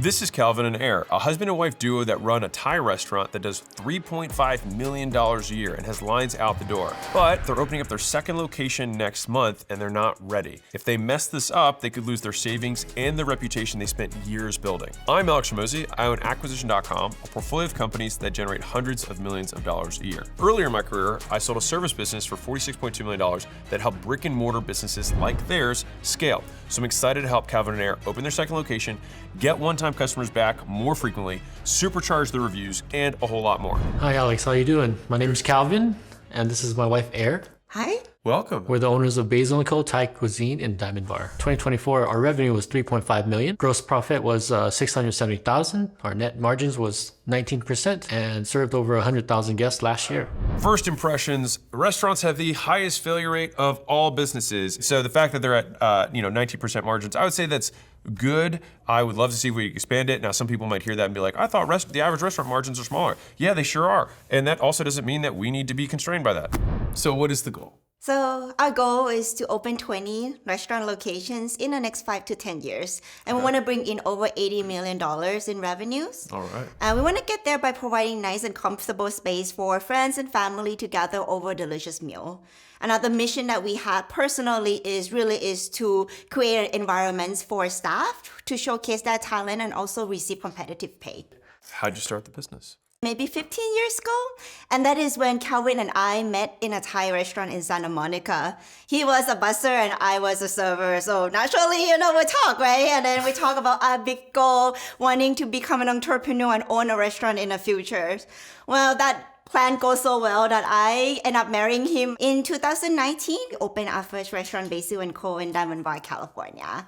This is Calvin and Air, a husband and wife duo that run a Thai restaurant that does $3.5 million a year and has lines out the door. But they're opening up their second location next month and they're not ready. If they mess this up, they could lose their savings and the reputation they spent years building. I'm Alex Shimozy. I own Acquisition.com, a portfolio of companies that generate hundreds of millions of dollars a year. Earlier in my career, I sold a service business for $46.2 million that helped brick and mortar businesses like theirs scale. So I'm excited to help Calvin and Air open their second location, get one-time customers back more frequently, supercharge the reviews, and a whole lot more. Hi Alex, how you doing? My name is Calvin, and this is my wife Air. Hi. Welcome. We're the owners of Basil & Co. Thai Cuisine in Diamond Bar. 2024, our revenue was $3.5 million. Gross profit was $670,000. Our net margins was 19% and served over 100,000 guests last year. First impressions, restaurants have the highest failure rate of all businesses. So the fact that they're at 19% margins, I would say that's good. I would love to see if we expand it. Now, some people might hear that and be like, I thought the average restaurant margins are smaller. Yeah, they sure are. And that also doesn't mean that we need to be constrained by that. So what is the goal? So our goal is to open 20 restaurant locations in the next 5 to 10 years. And we want to bring in over $80 million in revenues. All right. And we want to get there by providing nice and comfortable space for friends and family to gather over a delicious meal. Another mission that we have personally is to create environments for staff to showcase their talent and also receive competitive pay. How'd you start the business? Maybe 15 years ago. And that is when Calvin and I met in a Thai restaurant in Santa Monica. He was a busser and I was a server. So naturally, we talk, right? And then we talk about our big goal, wanting to become an entrepreneur and own a restaurant in the future. Well, that plan goes so well that I end up marrying him in 2019. We opened our first restaurant, Basil & Co. in Diamond Bar, California.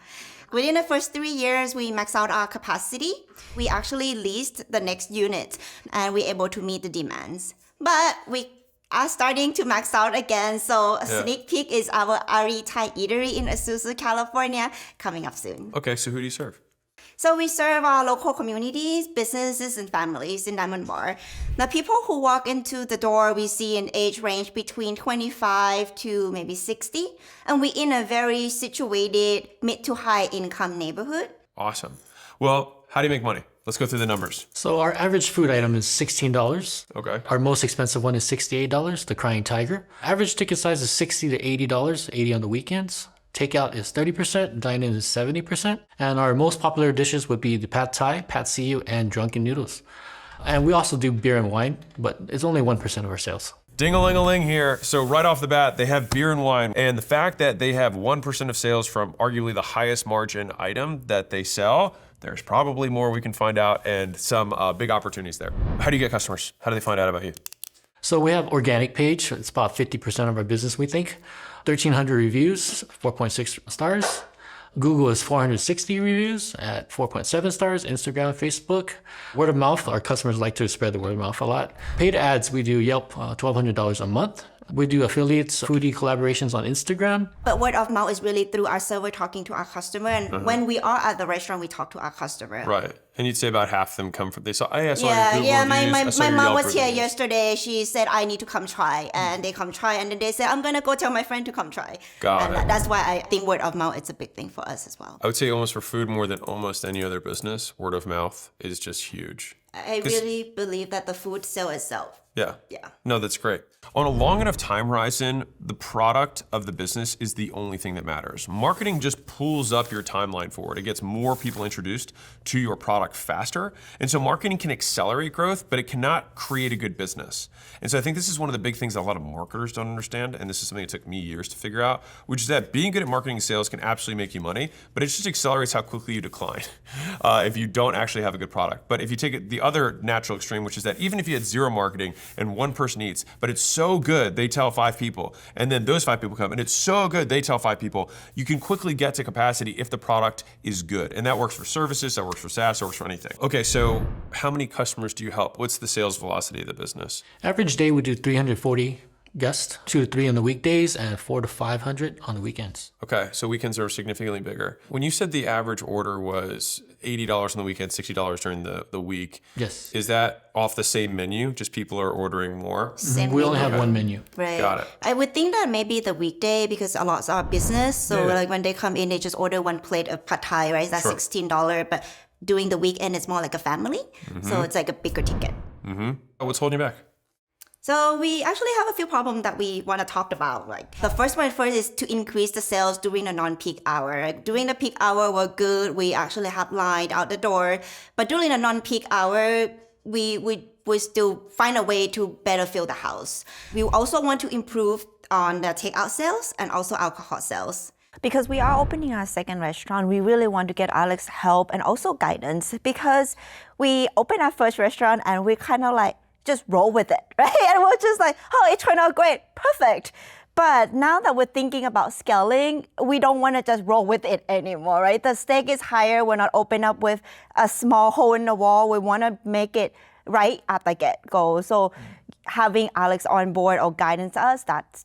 Within the first 3 years, we maxed out our capacity. We actually leased the next unit and we're able to meet the demands. But we are starting to max out again. So a sneak peek is our Ari Thai Eatery in Azusa, California, coming up soon. Okay, so who do you serve? So we serve our local communities, businesses, and families in Diamond Bar. The people who walk into the door, we see an age range between 25 to maybe 60. And we're in a very situated mid to high income neighborhood. Awesome. Well, how do you make money? Let's go through the numbers. So our average food item is $16. Okay. Our most expensive one is $68, the Crying Tiger. Average ticket size is $60 to $80, $80 on the weekends. Takeout is 30%, dine-in is 70%. And our most popular dishes would be the Pad Thai, Pad See Ew, and Drunken Noodles. And we also do beer and wine, but it's only 1% of our sales. Ding-a-ling-a-ling here. So right off the bat, they have beer and wine. And the fact that they have 1% of sales from arguably the highest margin item that they sell, there's probably more we can find out and some big opportunities there. How do you get customers? How do they find out about you? So we have organic page. It's about 50% of our business, we think. 1,300 reviews, 4.6 stars. Google is 460 reviews at 4.7 stars. Instagram, Facebook. Word of mouth, our customers like to spread the word of mouth a lot. Paid ads, we do Yelp, $1,200 a month. We do affiliates, foodie collaborations on Instagram. But word of mouth is really through our server talking to our customer. And when we are at the restaurant, we talk to our customer. Right. And you'd say about half of them come from, they saw, oh, yeah, I saw Yeah, your Google yeah. reviews, My mom was here reviews. yesterday. She said, I need to come try. And they come try. And then they said, I'm going to go tell my friend to come try. Got it. That's why I think word of mouth is a big thing for us as well. I would say almost for food more than almost any other business, word of mouth is just huge. I really believe that the food sells itself. Yeah. Yeah. No, that's great. On a long enough time horizon, the product of the business is the only thing that matters. Marketing just pulls up your timeline forward. It gets more people introduced to your product faster. And so marketing can accelerate growth, but it cannot create a good business. And so I think this is one of the big things that a lot of marketers don't understand. And this is something that took me years to figure out, which is that being good at marketing and sales can absolutely make you money, but it just accelerates how quickly you decline if you don't actually have a good product. But if you take it the other natural extreme, which is that even if you had zero marketing and one person eats, but it's so good, they tell 5 people, and then those 5 people come, and it's so good, they tell 5 people, you can quickly get to capacity if the product is good. And that works for services, that works for SaaS, that works for anything. Okay, so how many customers do you help? What's the sales velocity of the business? Average day, we do 340 guests, 2 to 3 on the weekdays and 400 to 500 on the weekends. Okay, so weekends are significantly bigger. When you said the average order was $80 on the weekend, $60 during the week, Yes. is that off the same menu? Just people are ordering more? Same We only menu. have one menu. Right. Got it. I would think that maybe the weekday, because a lot are business. So Yeah. like when they come in, they just order one plate of pad thai, right? That's Sure. $16. But During the weekend, it's more like a family. So it's like a bigger ticket. What's holding you back? So we actually have a few problems that we want to talk about. Like the first one first is to increase the sales during the non-peak hour. Like, during the peak hour, we're good. We actually have line out the door. But during the non-peak hour, we still find a way to better fill the house. We also want to improve on the takeout sales and also alcohol sales. Because we are opening our second restaurant, we really want to get Alex's help and also guidance, because we opened our first restaurant and we kind of like just roll with it, right? And we're just like, oh, it turned out great, perfect. But now that we're thinking about scaling, we don't want to just roll with it anymore, right? The stake is higher. We're not open up with a small hole in the wall. We want to make it right at the get-go. So having Alex on board or guidance us, that's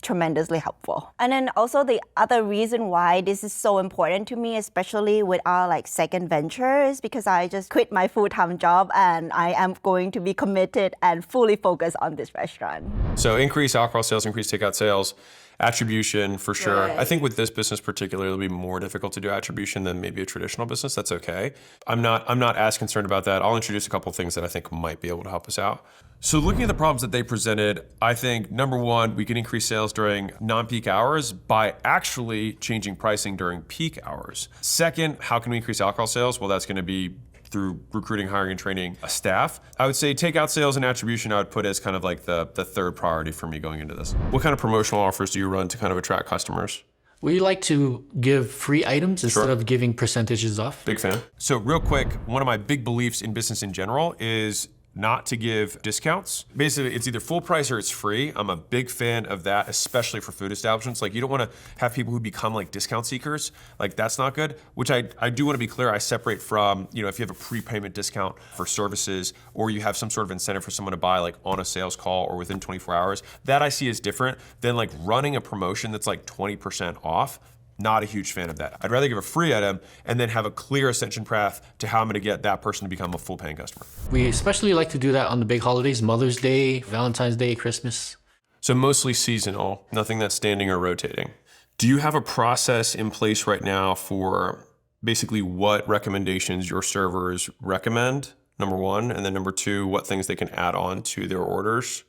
tremendously helpful. And then also the other reason why this is so important to me, especially with our like second venture, is because I just quit my full-time job and I am going to be committed and fully focused on this restaurant. So increase alcohol sales, increase takeout sales, attribution for sure. Right. I think with this business particularly, it'll be more difficult to do attribution than maybe a traditional business. That's okay. I'm not as concerned about that. I'll introduce a couple of things that I think might be able to help us out. So looking at the problems that they presented, I think number one, we can increase sales during non-peak hours by actually changing pricing during peak hours. Second, how can we increase alcohol sales? Well, that's going to be through recruiting, hiring, and training a staff. I would say takeout sales and attribution I would put as kind of like the third priority for me going into this. What kind of promotional offers do you run to kind of attract customers? We like to give free items instead of giving percentages off. Big fan. So real quick, one of my big beliefs in business in general is not to give discounts. Basically, it's either full price or it's free. I'm a big fan of that, especially for food establishments. Like, you don't want to have people who become like discount seekers. Like, that's not good, which I do want to be clear, I separate from, you know, if you have a prepayment discount for services or you have some sort of incentive for someone to buy like on a sales call or within 24 hours, that I see as different than like running a promotion that's like 20% off. Not a huge fan of that. I'd rather give a free item and then have a clear ascension path to how I'm gonna get that person to become a full paying customer. We especially like to do that on the big holidays, Mother's Day, Valentine's Day, Christmas. So mostly seasonal, nothing that's standing or rotating. Do you have a process in place right now for basically what recommendations your servers recommend, number one, and then number two, what things they can add on to their orders?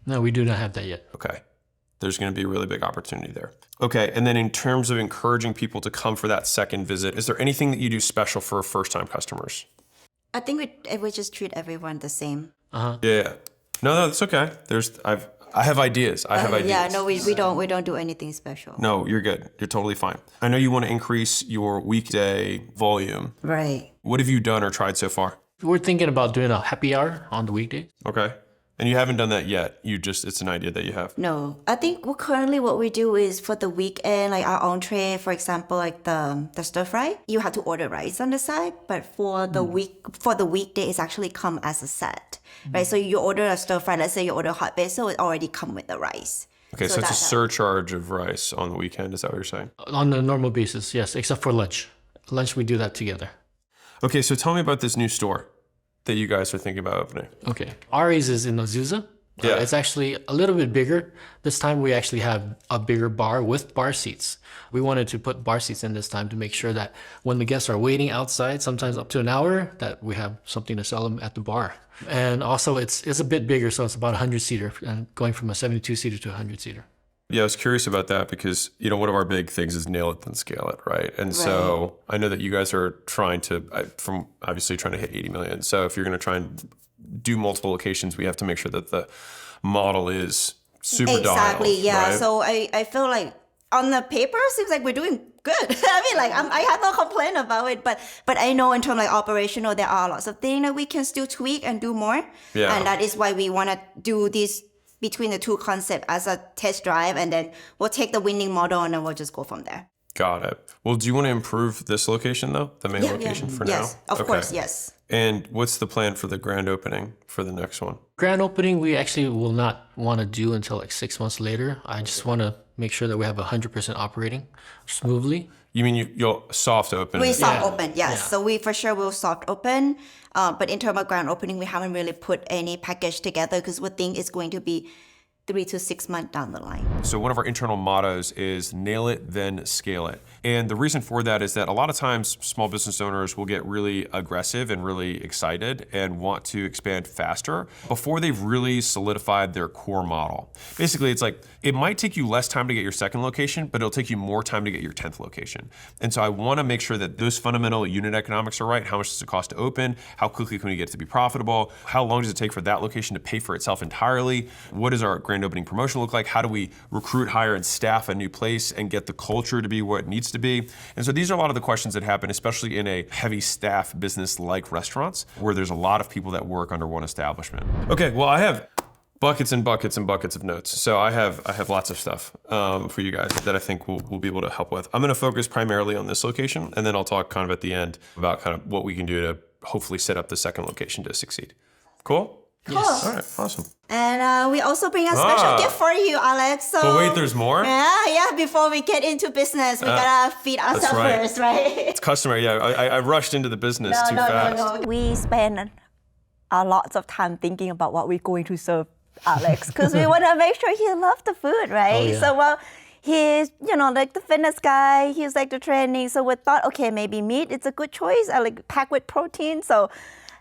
No, we do not have that yet. Okay. There's going to be a really big opportunity there. Okay, and then in terms of encouraging people to come for that second visit, is there anything that you do special for first-time customers? I think we just treat everyone the same. Yeah. No, that's okay. I have ideas. I have ideas. Yeah, no, we don't do anything special. No, you're good. You're totally fine. I know you want to increase your weekday volume. Right. What have you done or tried so far? We're thinking about doing a happy hour on the weekdays. Okay. And you haven't done that yet. It's an idea that you have. No, I think currently what we do is for the weekend, like our entree, for example, like the stir fry, you have to order rice on the side, but for the weekday, it's actually come as a set, right? So you order a stir fry, let's say you order hot basil, it already come with the rice. Okay, so it's a surcharge of rice on the weekend. Is that what you're saying? On a normal basis, yes, except for lunch. Lunch, we do that together. Okay, so tell me about this new store that you guys are thinking about opening. Okay. Ari's is in Azusa. Yeah. It's actually a little bit bigger. This time we actually have a bigger bar with bar seats. We wanted to put bar seats in this time to make sure that when the guests are waiting outside, sometimes up to an hour, that we have something to sell them at the bar. And also it's a bit bigger, so it's about a 100-seater and going from a 72-seater to a 100-seater. Yeah, I was curious about that because, you know, one of our big things is nail it, then scale it, right? And so I know that you guys are trying to hit 80 million. So if you're going to try and do multiple locations, we have to make sure that the model is super dialed. Exactly, yeah. Right? So I feel like on the paper, it seems like we're doing good. I mean, like I have no complaint about it, but I know in terms of like operational, there are lots of things that we can still tweak and do more. Yeah. And that is why we want to do this between the two concepts as a test drive, and then we'll take the winning model and then we'll just go from there. Got it. Well, do you want to improve this location though? The main location for yes, now? of course, yes. And what's the plan for the grand opening for the next one? Grand opening, we actually will not want to do until like 6 months later. I just want to make sure that we have 100% operating smoothly. You mean you'll soft open? We soft open, yes. So we for sure will soft open. But in terms of grand opening, we haven't really put any package together because we think it's going to be 3 to 6 months down the line. So one of our internal mottos is nail it, then scale it. And the reason for that is that a lot of times small business owners will get really aggressive and really excited and want to expand faster before they've really solidified their core model. Basically, it's like, it might take you less time to get your second location, but it'll take you more time to get your 10th location. And so I want to make sure that those fundamental unit economics are right. How much does it cost to open? How quickly can we get it to be profitable? How long does it take for that location to pay for itself entirely? What does our grand opening promotion look like? How do we recruit, hire, and staff a new place and get the culture to be what it needs to be? And so these are a lot of the questions that happen, especially in a heavy staff business like restaurants, where there's a lot of people that work under one establishment. Okay, well, I have buckets and buckets and buckets of notes. So I have lots of stuff for you guys that I think we'll be able to help with. I'm going to focus primarily on this location, and then I'll talk kind of at the end about kind of what we can do to hopefully set up the second location to succeed. Cool? Yes. All right, awesome. And we also bring a special gift for you, Alex. So But wait, there's more? Yeah, before we get into business, we gotta feed ourselves right. first, right? It's customary. Yeah, I rushed into the business too fast. No. We spend a lot of time thinking about what we're going to serve Alex because we want to make sure he loves the food, right? Oh, yeah. So, well, he's, like the fitness guy, he's like the training. So we thought, okay, maybe meat is a good choice, like packed with protein. So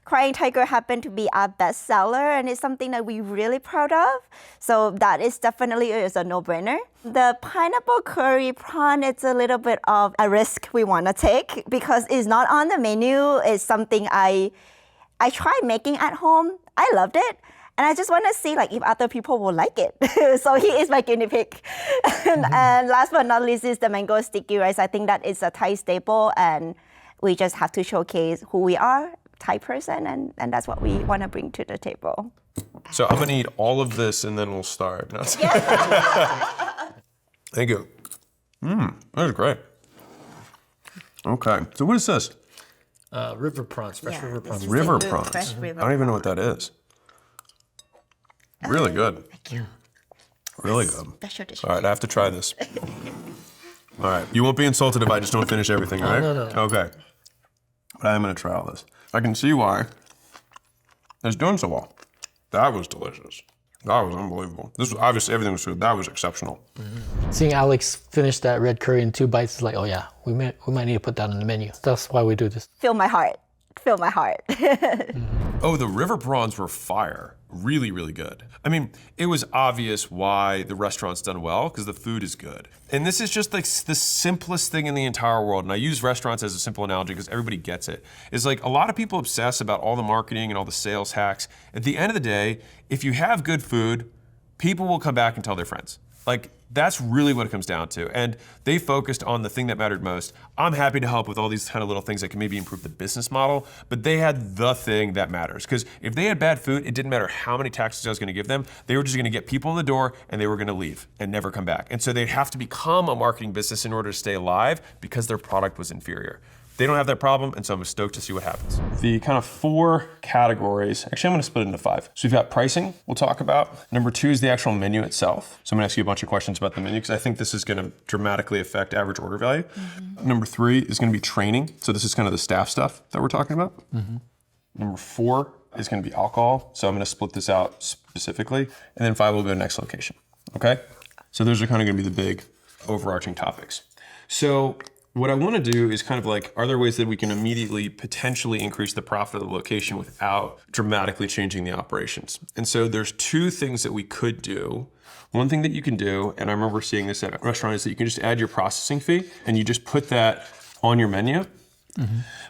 Crying Tiger happened to be our best seller, and it's something that we're really proud of. So that is definitely is a no-brainer. The pineapple curry prawn, it's a little bit of a risk we want to take because it's not on the menu. It's something I tried making at home. I loved it. And I just want to see if other people will like it. So he is my guinea pig. And last but not least is the mango sticky rice. I think that is a Thai staple, and we just have to showcase who we are, Thai person, and that's what we want to bring to the table. So I'm gonna eat all of this and then we'll start. No, Thank you. That was great. Okay, so what is this? River prawns, fresh river prawns. River prawns. I don't even know what that is. Really good. Thank you. Really good. Special dish. All right, I have to try this. All right, you won't be insulted if I just don't finish everything, all right? No. Okay. But I am gonna try all this. I can see why it's doing so well. That was delicious. That was unbelievable. This was obviously everything was good. That was exceptional. Seeing Alex finish that red curry in 2 bites is like, oh yeah, we might need to put that on the menu. That's why we do this. Fill my heart. Fill my heart. Oh, the river prawns were fire. Really, really good. I mean, it was obvious why the restaurant's done well, because the food is good. And this is just like the simplest thing in the entire world. And I use restaurants as a simple analogy because everybody gets it. It's like a lot of people obsess about all the marketing and all the sales hacks. At the end of the day, if you have good food, people will come back and tell their friends. Like, that's really what it comes down to. And they focused on the thing that mattered most. I'm happy to help with all these kind of little things that can maybe improve the business model, but they had the thing that matters. Because if they had bad food, it didn't matter how many taxes I was gonna give them, they were just gonna get people in the door and they were gonna leave and never come back. And so they'd have to become a marketing business in order to stay alive because their product was inferior. They don't have that problem, and so I'm stoked to see what happens. The kind of 4 categories, actually I'm gonna split it into 5. So we've got pricing, we'll talk about. Number 2 is the actual menu itself. So I'm gonna ask you a bunch of questions about the menu because I think this is gonna dramatically affect average order value. Number 3 is gonna be training. So this is kind of the staff stuff that we're talking about. Number 4 is gonna be alcohol. So I'm gonna split this out specifically. And then 5 will go to next location, okay? So those are kind of gonna be the big overarching topics. So what I want to do is kind of like, are there ways that we can immediately potentially increase the profit of the location without dramatically changing the operations? And so there's 2 things that we could do. One thing that you can do, and I remember seeing this at a restaurant, is that you can just add your processing fee and you just put that on your menu,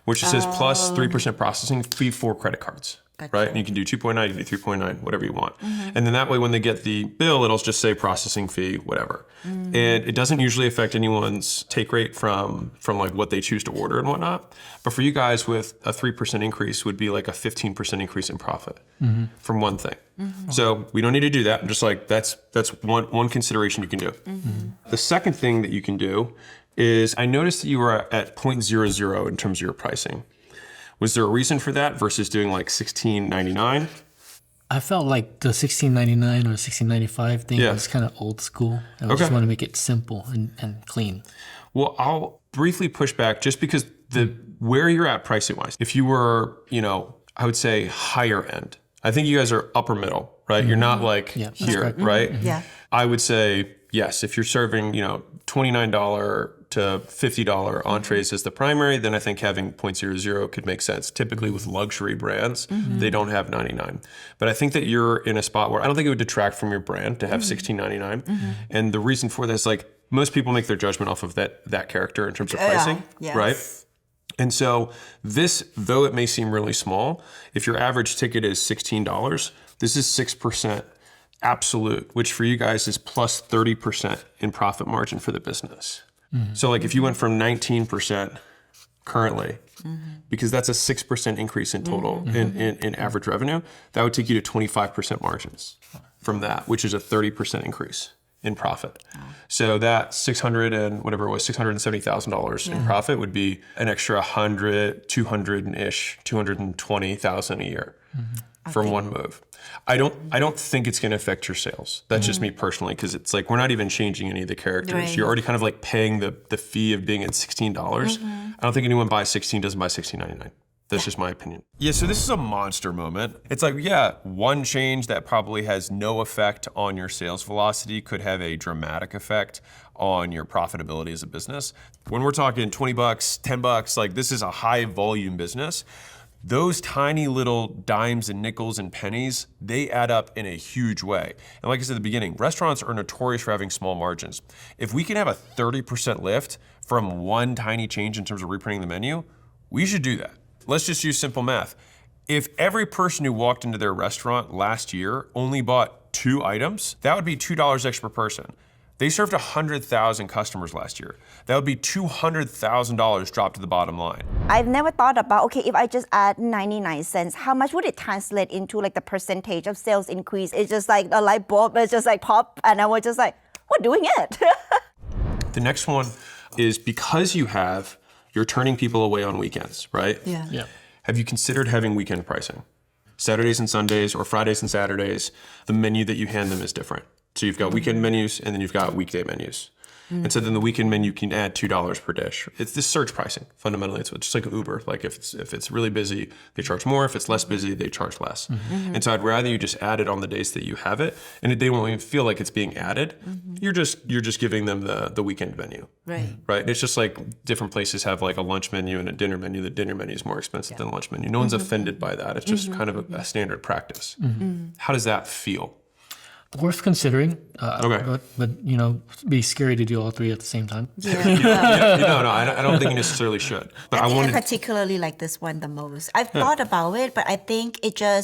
which says plus 3% processing fee for credit cards. Right? And you can do 2.9, you can do 3.9, whatever you want. And then that way when they get the bill, it'll just say processing fee, whatever. And it doesn't usually affect anyone's take rate from like what they choose to order and whatnot. But for you guys with a 3% increase would be like a 15% increase in profit from one thing. So we don't need to do that. I'm just like, that's one consideration you can do. The second thing that you can do is I noticed that you were at 0.00 in terms of your pricing. Was there a reason for that versus doing like $16.99? I felt like the $16.99 or $16.95 thing was kind of old school. I just want to make it simple and clean. Well, I'll briefly push back just because where you're at pricing wise. If you were, I would say higher end. I think you guys are upper middle, right? You're not like here, right? Yeah. I would say yes. If you're serving, $29 to $50 entrees as the primary, then I think having 0.00 could make sense. Typically with luxury brands, they don't have 99. But I think that you're in a spot where I don't think it would detract from your brand to have $16.99. And the reason for this, like most people make their judgment off of that character in terms of pricing, yes. right? And so this, though it may seem really small, if your average ticket is $16, this is 6% absolute, which for you guys is plus 30% in profit margin for the business. So like if you went from 19% currently, because that's a 6% increase in total in average revenue, that would take you to 25% margins from that, which is a 30% increase in profit. So that $670,000 in profit would be an extra 200-ish, 220,000 a year from one move. I don't think it's going to affect your sales. That's just me personally, because it's like we're not even changing any of the characters. Right. You're already kind of like paying the fee of being at $16. I don't think anyone buys 16 doesn't buy $16.99. That's just my opinion. Yeah, so this is a monster moment. It's like, yeah, one change that probably has no effect on your sales velocity could have a dramatic effect on your profitability as a business. When we're talking 20 bucks, 10 bucks, like this is a high volume business. Those tiny little dimes and nickels and pennies, they add up in a huge way. And like I said at the beginning, restaurants are notorious for having small margins. If we can have a 30% lift from one tiny change in terms of reprinting the menu, we should do that. Let's just use simple math. If every person who walked into their restaurant last year only bought 2 items, that would be $2 extra per person. They served 100,000 customers last year. That would be $200,000 dropped to the bottom line. I've never thought about, okay, if I just add 99 cents, how much would it translate into like the percentage of sales increase? It's just like a light bulb, it's just like pop, and I was just like, we're doing it. The next one is because you're turning people away on weekends, right? Yeah. Have you considered having weekend pricing? Saturdays and Sundays or Fridays and Saturdays, the menu that you hand them is different. So you've got weekend menus and then you've got weekday menus. And so then the weekend menu can add $2 per dish. It's this surge pricing, fundamentally. It's just like Uber. Like if it's really busy, they charge more. If it's less busy, they charge less. And so I'd rather you just add it on the days that you have it, and they won't even feel like it's being added. You're just giving them the weekend menu. Right. Right? It's just like different places have like a lunch menu and a dinner menu. The dinner menu is more expensive than the lunch menu. No one's offended by that. It's just kind of a standard practice. How does that feel? Worth considering. Okay. But be scary to do all 3 at the same time. No, I don't think you necessarily should. But I think I wanted. particularly like this one the most. I've thought about it, but I think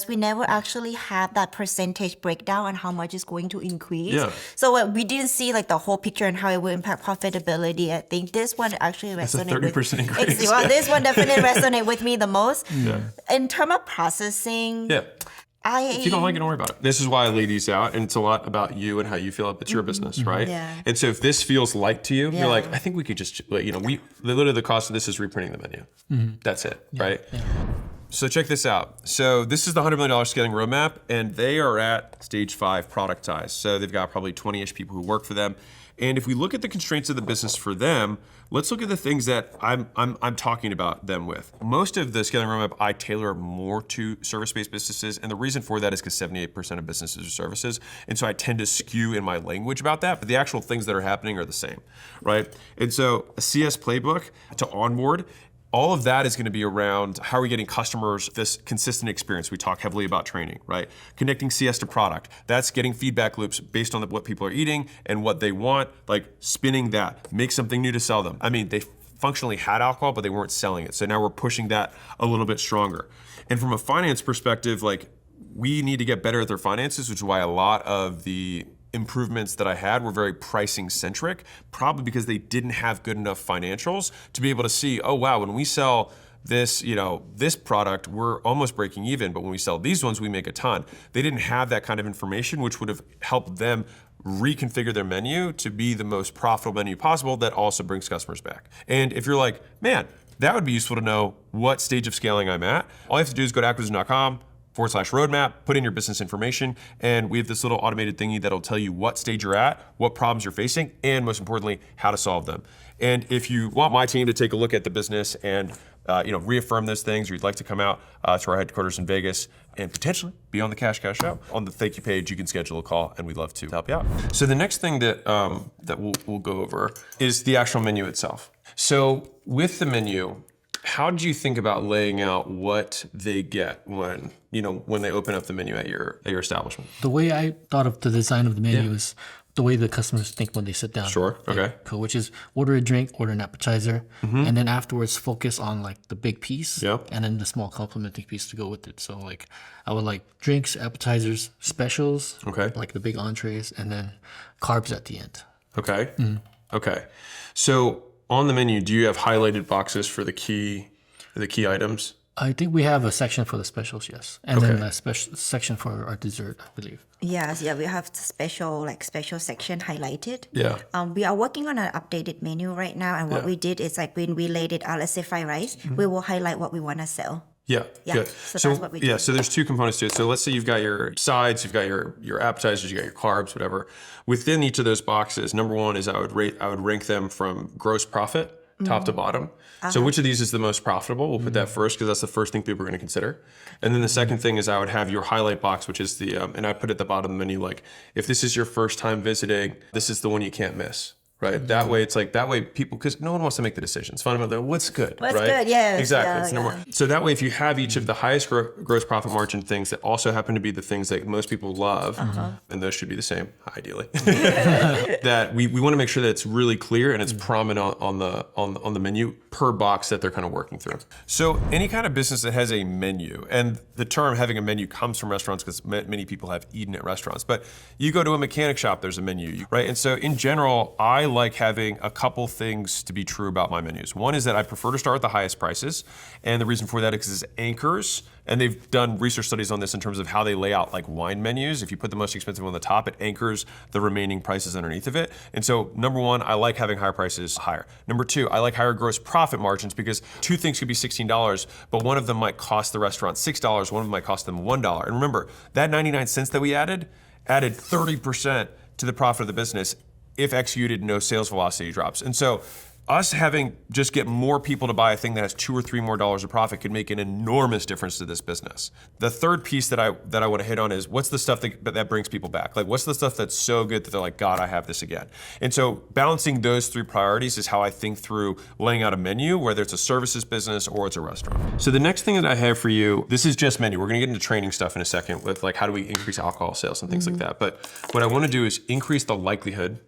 we never actually have that percentage breakdown on how much is going to increase. Yeah. So we didn't see like the whole picture and how it will impact profitability. I think this one actually resonated with 30% increase. Well, this one definitely resonated with me the most. Yeah. In terms of processing, Yeah. If you don't like it, don't worry about it. This is why I lay these out, and it's a lot about you and how you feel. It's your business, right? Yeah. And so if this feels light to you, Yeah. you're like, I think we could just, literally the cost of this is reprinting the menu. That's it, right? Yeah. So check this out. So this is the $100 million scaling roadmap, and they are at stage 5 productized. So they've got probably 20-ish people who work for them. And if we look at the constraints of the business for them, let's look at the things that I'm talking about them with. Most of the scaling roadmap I tailor more to service-based businesses, and the reason for that is because 78% of businesses are services, and so I tend to skew in my language about that, but the actual things that are happening are the same, right? And so a CS playbook to onboard, all of that is going to be around how are we getting customers this consistent experience. We talk heavily about training, right? Connecting CS to product. That's getting feedback loops based on what people are eating and what they want, like spinning that, make something new to sell them. I mean, they functionally had alcohol, but they weren't selling it. So now we're pushing that a little bit stronger. And from a finance perspective, like we need to get better at their finances, which is why a lot of the improvements that I had were very pricing centric, probably because they didn't have good enough financials to be able to see, oh wow, when we sell this, this product, we're almost breaking even, but when we sell these ones, we make a ton. They didn't have that kind of information, which would have helped them reconfigure their menu to be the most profitable menu possible that also brings customers back. And if you're like, man, that would be useful to know what stage of scaling I'm at, all you have to do is go to acquisition.com/roadmap, put in your business information, and we have this little automated thingy that'll tell you what stage you're at, what problems you're facing, and most importantly, how to solve them. And if you want my team to take a look at the business and reaffirm those things, or you'd like to come out to our headquarters in Vegas and potentially be on the Cash Cow show, on the thank you page, you can schedule a call, and we'd love to help you out. So the next thing that we'll go over is the actual menu itself. So with the menu, how did you think about laying out what they get when they open up the menu at your establishment? The way I thought of the design of the menu is the way the customers think when they sit down. Sure. Okay. Cool. Which is order a drink, order an appetizer, and then afterwards focus on like the big piece, and then the small complimenting piece to go with it. So like I would like drinks, appetizers, specials, like the big entrees, and then carbs at the end. Okay. Okay. So on the menu, do you have highlighted boxes for the key items? I think we have a section for the specials, yes, and then a special section for our dessert, I believe. Yes, we have the special section highlighted. Yeah. We are working on an updated menu right now, and what we did is like when we laid it out, let's say fried rice, we will highlight what we want to sell. Yeah, good. So that's what we do. Yeah, so there's two components to it. So let's say you've got your sides, you've got your appetizers, you've got your carbs, whatever. Within each of those boxes, number one is I would rank them from gross profit, top to bottom. So which of these is the most profitable? We'll put that first because that's the first thing people are going to consider. And then the second thing is I would have your highlight box, which is and I put at the bottom of the menu, like, if this is your first time visiting, this is the one you can't miss. Right. That way, it's like people, because no one wants to make the decision. It's fundamentally what's good. What's right? good? Yes. Exactly. It's number one. So that way, if you have each of the highest gross profit margin things that also happen to be the things that most people love, and those should be the same, ideally. That we want to make sure that it's really clear and it's prominent on the menu per box that they're kind of working through. So any kind of business that has a menu, and the term having a menu comes from restaurants because many people have eaten at restaurants. But you go to a mechanic shop, there's a menu, right? And so in general, I like having a couple things to be true about my menus. One is that I prefer to start with the highest prices. And the reason for that is because it's anchors. And they've done research studies on this in terms of how they lay out like wine menus. If you put the most expensive one on the top, it anchors the remaining prices underneath of it. And so number one, I like having higher prices higher. Number two, I like higher gross profit margins because two things could be $16, but one of them might cost the restaurant $6, one of them might cost them $1. And remember, that 99 cents that we added 30% to the profit of the business if executed, no sales velocity drops. And so us having just get more people to buy a thing that has $2 or $3 more of profit could make an enormous difference to this business. The third piece that I want to hit on is what's the stuff that brings people back? Like what's the stuff that's so good that they're like, God, I have this again. And so balancing those three priorities is how I think through laying out a menu, whether it's a services business or it's a restaurant. So the next thing that I have for you, this is just menu. We're going to get into training stuff in a second with like how do we increase alcohol sales and things like that. But what I want to do is increase the likelihood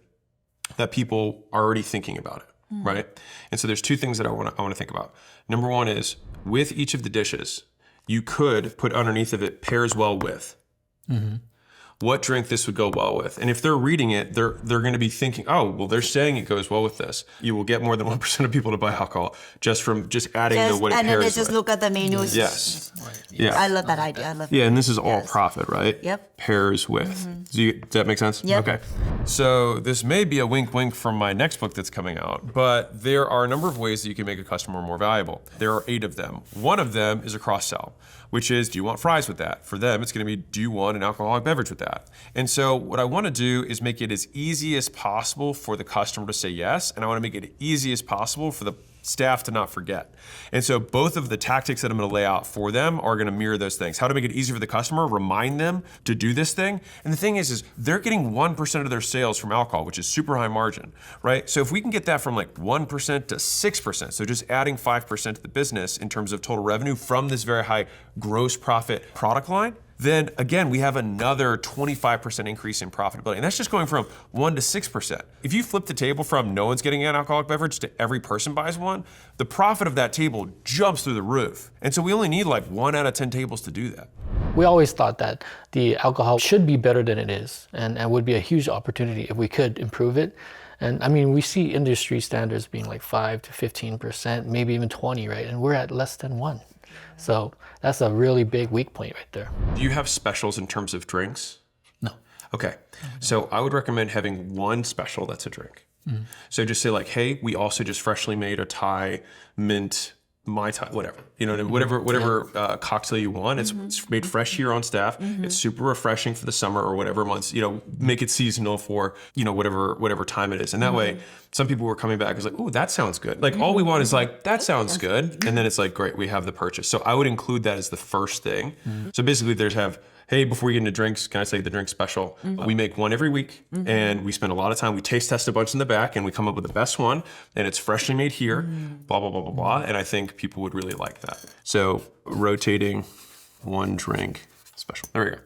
that people are already thinking about it. Right? And so there's two things that I want to think about. Number one is with each of the dishes, you could put underneath of it pairs well with. What drink this would go well with. And if they're reading it, they're going to be thinking, oh, well, they're saying it goes well with this. You will get more than 1% of people to buy alcohol just from adding to what it pairs with. And then they just look at the menus. Yes. Yeah. I love that idea. I love that. Yeah, and this is all profit, right? Yep. Pairs with. Does that make sense? Yep. Okay. So this may be a wink wink from my next book that's coming out, but there are a number of ways that you can make a customer more valuable. There are 8 of them. One of them is a cross-sell, which is, do you want fries with that? For them, it's going to be, do you want an alcoholic beverage with that? And so what I want to do is make it as easy as possible for the customer to say yes, and I want to make it easy as possible for the staff to not forget. And so both of the tactics that I'm going to lay out for them are going to mirror those things. How to make it easy for the customer, remind them to do this thing. And the thing is they're getting 1% of their sales from alcohol, which is super high margin, right? So if we can get that from like 1% to 6%, so just adding 5% to the business in terms of total revenue from this very high gross profit product line, then again, we have another 25% increase in profitability. And that's just going from 1 to 6%. If you flip the table from no one's getting an alcoholic beverage to every person buys one, the profit of that table jumps through the roof. And so we only need like 1 out of 10 tables to do that. We always thought that the alcohol should be better than it is and would be a huge opportunity if we could improve it. And I mean, we see industry standards being like 5 to 15%, maybe even 20, right? And we're at less than 1. So that's a really big weak point right there. Do you have specials in terms of drinks? No. Okay. So I would recommend having one special that's a drink. So just say like, hey, we also just freshly made a Thai mint Mai Tai, whatever, whatever cocktail you want. It's made fresh here on staff. It's super refreshing for the summer or whatever months, make it seasonal for, whatever time it is. And that way, some people were coming back, it's like, oh, that sounds good. Like all we want is like, that sounds good. And then it's like, great, we have the purchase. So I would include that as the first thing. So basically hey, before we get into drinks, can I say the drink special? We make one every week and we spend a lot of time, we taste test a bunch in the back and we come up with the best one and it's freshly made here, blah, blah, blah, blah, blah. And I think people would really like that. So rotating one drink special, there we go.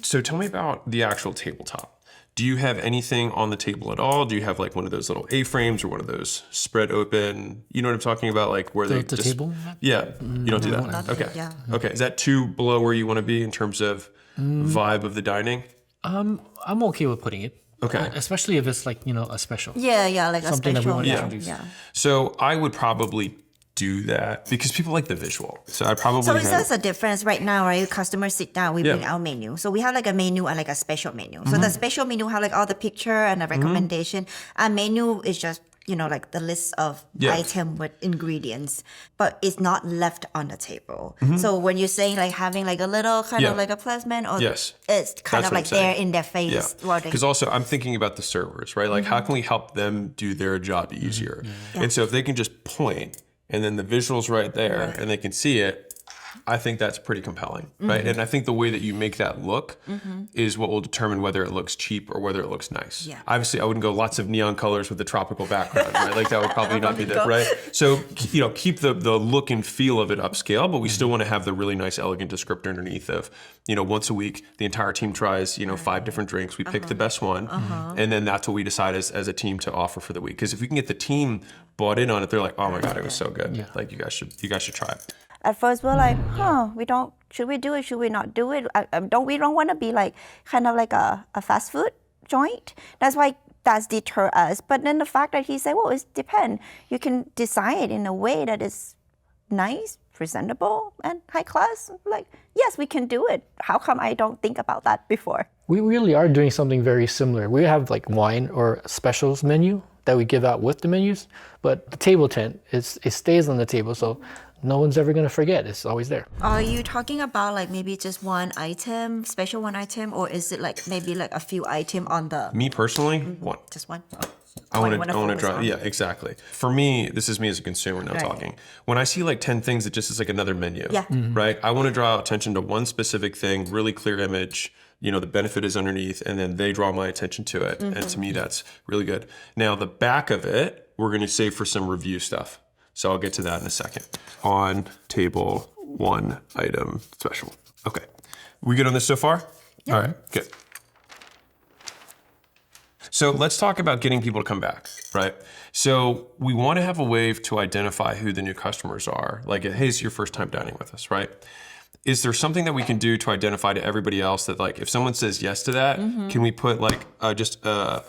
So tell me about the actual tabletop. Do you have anything on the table at all? Do you have like one of those little A-frames or one of those spread open? You know what I'm talking about? Like where they the just... table? Yeah, you don't do that? Not Okay. yet, yeah. Okay, is that too below where you want to be in terms of vibe of the dining? I'm okay with putting it. Okay. Especially if it's like, a special. Yeah, like Something a that we special. want to Yeah, introduce. yeah. So I would probably do that because people like the visual. So I probably So have... there's a difference right now, right? Customers sit down, we bring our menu. So we have like a menu and like a special menu. So the special menu have like all the picture and the recommendation. Our menu is just, like the list of item with ingredients, but it's not left on the table. So when you're saying like having like a little kind of like a placement, or Yes. it's kind That's of what like I'm saying. there in their face. while they- Because also I'm thinking about the servers, right? Like how can we help them do their job easier? And so if they can just point and then the visual's right there and they can see it, I think that's pretty compelling, right? And I think the way that you make that look is what will determine whether it looks cheap or whether it looks nice. Yeah. Obviously, I wouldn't go lots of neon colors with the tropical background, right? Like that would probably not be the, right? So, keep the look and feel of it upscale, but we still want to have the really nice, elegant descriptor underneath of, once a week, the entire team tries, 5 different drinks. We pick the best one. And then that's what we decide as a team to offer for the week. Because if we can get the team bought in on it, they're like, oh my God, it was so good. Yeah. Like you guys should try it. At first, we're like, should we do it? Should we not do it? We don't want to be like kind of like a fast food joint. That's why that's deter us. But then the fact that he said, well, it depends. You can design it in a way that is nice, presentable, and high class. Like, yes, we can do it. How come I don't think about that before? We really are doing something very similar. We have like wine or specials menu that we give out with the menus, but the table tent, it stays on the table, so no one's ever gonna forget. It's always there. Are you talking about like maybe just one item, special one item, or is it like maybe like a few item on the... Me personally, one. Just one? I want to focus draw. on. Yeah, exactly. For me, this is me as a consumer now talking. When I see like 10 things, it just is like another menu. Yeah. Right. I want to draw attention to one specific thing, really clear image. The benefit is underneath, and then they draw my attention to it. And to me, that's really good. Now, the back of it, we're going to save for some review stuff. So I'll get to that in a second. On table, one item special. Okay. We good on this so far? Yep. All right, good. So let's talk about getting people to come back, right? So we want to have a way to identify who the new customers are. Like, hey, it's your first time dining with us, right? Is there something that we can do to identify to everybody else that, like, if someone says yes to that, can we put like just a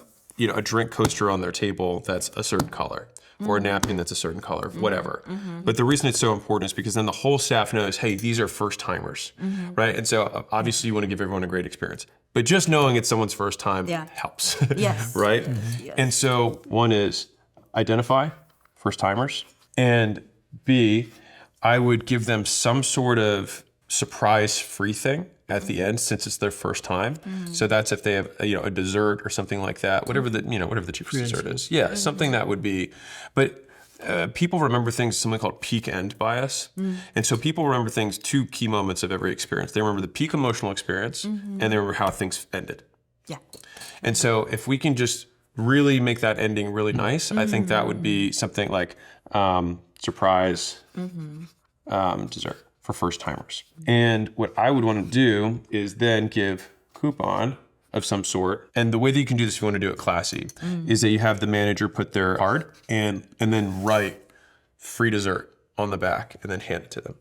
drink coaster on their table that's a certain color, or a napkin that's a certain color, whatever. But the reason it's so important is because then the whole staff knows, hey, these are first timers, right? And so obviously you want to give everyone a great experience, but just knowing it's someone's first time helps, Yes. right? Yes. And so one is identify first timers, and B, I would give them some sort of surprise free thing at the end, since it's their first time. So that's if they have a dessert or something like that, whatever the cheapest dessert is. Yeah, something that would be. But people remember things, something called peak end bias. And so people remember things, 2 key moments of every experience. They remember the peak emotional experience, and they remember how things ended. Yeah. And so if we can just really make that ending really nice, I think that would be something like surprise dessert for first timers. And what I would want to do is then give coupon of some sort. And the way that you can do this if you want to do it classy is that you have the manager put their card and then write free dessert on the back and then hand it to them.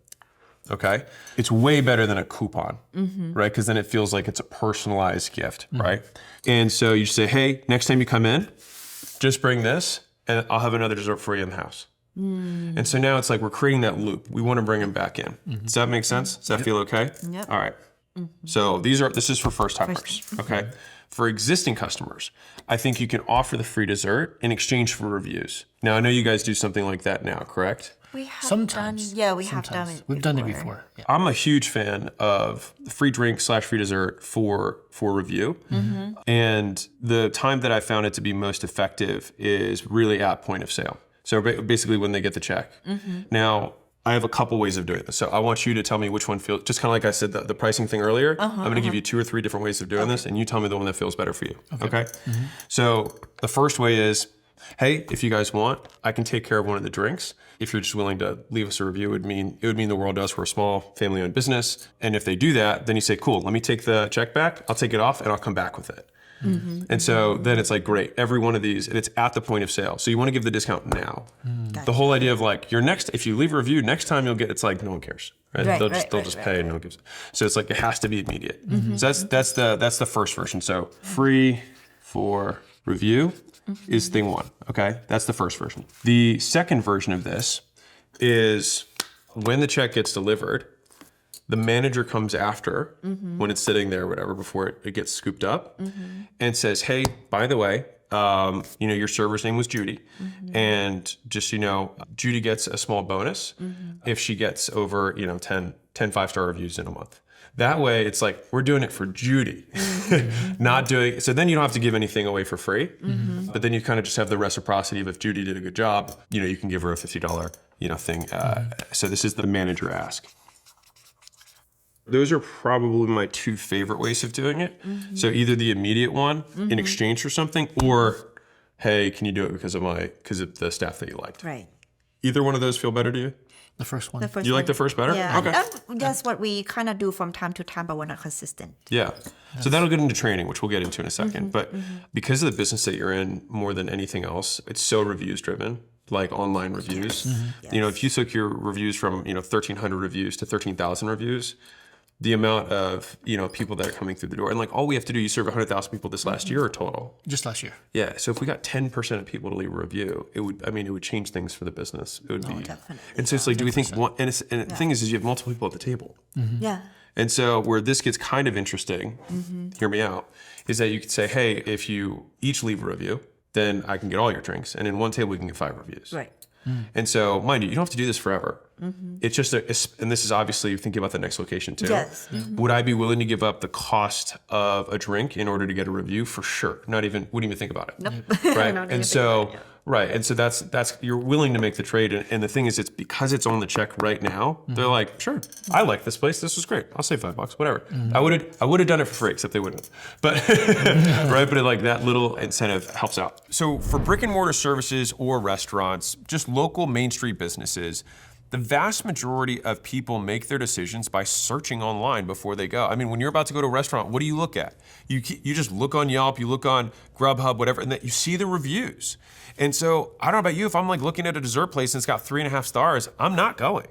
Okay? It's way better than a coupon, right? Because then it feels like it's a personalized gift, right? And so you say, hey, next time you come in, just bring this and I'll have another dessert for you in the house. And so now it's like we're creating that loop. We want to bring them back in. Does that make sense? Does that feel okay? Yep. All right. So this is for first timers, okay? For existing customers, I think you can offer the free dessert in exchange for reviews. Now, I know you guys do something like that now, correct? We have Sometimes. done, yeah, we have done Sometimes. it. We've done it before. Yeah. I'm a huge fan of free drink / free dessert for review. And the time that I found it to be most effective is really at point of sale. So basically when they get the check. Now, I have a couple ways of doing this. So I want you to tell me which one feels, just kind of like I said, the pricing thing earlier. I'm going to give you 2 or 3 different ways of doing this, and you tell me the one that feels better for you. Okay? So the first way is, hey, if you guys want, I can take care of one of the drinks. If you're just willing to leave us a review, it would mean the world to us. We're a small family-owned business. And if they do that, then you say, cool, let me take the check back. I'll take it off and I'll come back with it. And so then it's like, great, every one of these, and it's at the point of sale. So you want to give the discount now. The whole idea of like, if you leave a review, next time you'll get, it's like, no one cares. Right? They'll just pay and no one gives. So it's like, it has to be immediate. So that's the first version. So free for review is thing 1. Okay. That's the first version. The second version of this is when the check gets delivered, the manager comes after when it's sitting there or whatever, before it gets scooped up and says, hey, by the way, your server's name was Judy. And just, Judy gets a small bonus if she gets over, 10 5-star reviews in a month. That way it's like, we're doing it for Judy, so then you don't have to give anything away for free, but then you kind of just have the reciprocity of if Judy did a good job, you can give her a $50, thing. So this is the manager ask. Those are probably my 2 favorite ways of doing it. So either the immediate one in exchange for something, or, hey, can you do it because of the staff that you liked? Right. Either one of those feel better to you? The first one. You like the first better? Yeah. Okay. And that's what we kind of do from time to time, but we're not consistent. Yeah. So that'll get into training, which we'll get into in a second. But because of the business that you're in, more than anything else, it's so reviews driven, like online reviews. Yes. If you took your reviews from 1,300 reviews to 13,000 reviews, the amount of people that are coming through the door, and like all we have to do, you serve 100,000 people this last year or total? Just last year. Yeah. So if we got 10% of people to leave a review, it would change things for the business. It would be. Definitely. And so it's like, do we think one? And the thing is you have multiple people at the table. Yeah. And so where this gets kind of interesting, hear me out, is that you could say, hey, if you each leave a review, then I can get all your drinks, and in one table we can get 5 reviews. Right. And so, mind you, you don't have to do this forever. It's just, and this is obviously thinking about the next location too. Yes. Would I be willing to give up the cost of a drink in order to get a review? For sure. Wouldn't even think about it. Nope. Right. Not even And so, right. And so that's, you're willing to make the trade. And the thing is, it's because it's on the check right now. They're like, sure, I like this place. This was great. I'll save $5, whatever. I would have done it for free, except they wouldn't. But, right. But like that little incentive helps out. So for brick and mortar services or restaurants, just local Main Street businesses, the vast majority of people make their decisions by searching online before they go. I mean, when you're about to go to a restaurant, what do you look at? You just look on Yelp, you look on Grubhub, whatever, and that you see the reviews. And so I don't know about you, if I'm like looking at a dessert place and it's got 3.5 stars, I'm not going.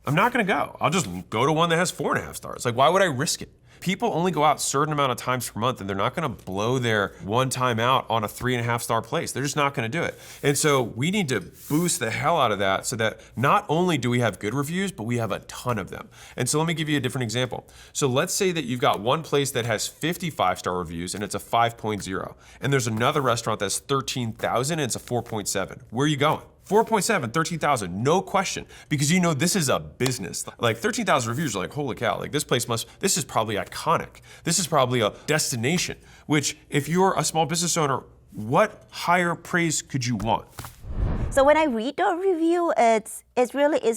I'm not gonna go. I'll just go to one that has 4.5 stars. Like, why would I risk it? People only go out a certain amount of times per month, and they're not gonna blow their one time out on a 3.5 star place. They're just not gonna do it. And so we need to boost the hell out of that so that not only do we have good reviews, but we have a ton of them. And so let me give you a different example. So let's say that you've got one place that has 55 star reviews and it's a 5.0, and there's another restaurant that's 13,000 and it's a 4.7. Where are you going? 4.7, 13,000, no question, because this is a business. Like 13,000 reviews are like, holy cow, like this is probably iconic. This is probably a destination, which if you're a small business owner, what higher praise could you want? So when I read the review, it's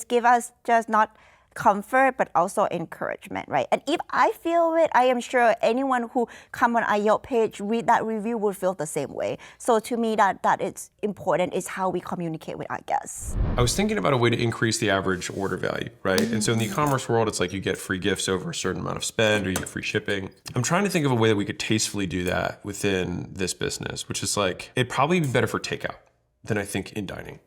give us just not comfort, but also encouragement, right? And if I feel it, I am sure anyone who come on our Yelp page, read that review, will feel the same way. So to me, that it's important is how we communicate with our guests. I was thinking about a way to increase the average order value, right? And so in the e-commerce world, it's like you get free gifts over a certain amount of spend, or you get free shipping. I'm trying to think of a way that we could tastefully do that within this business, which is like, it'd probably be better for takeout than I think in dining.